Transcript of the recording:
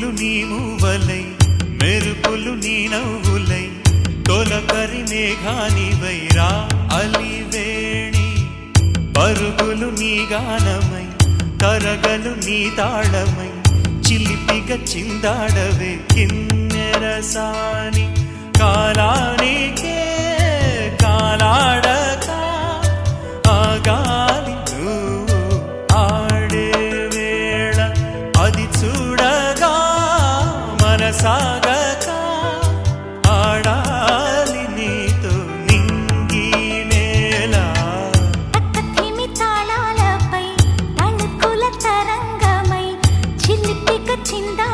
పువ్వులు నీ మూవలై మెరుపులు నీ నవ్వులై తొలకరి మేఘానివై రా అలివేణి పరుగులు నీ గానమై తరగలు నీ తాళమై చిలిపిగా చిందాడవే కిన్నెరసాని కాలానికే కాలాడక ఆగాలి నువ్వు ఆడే వేళ అది చూడగా మనసాగక ఆడాలి నీతో నింగి నేల తక్కతిమి తాళాలపై తళుకుల తరంగమై చిలిపిక చిందా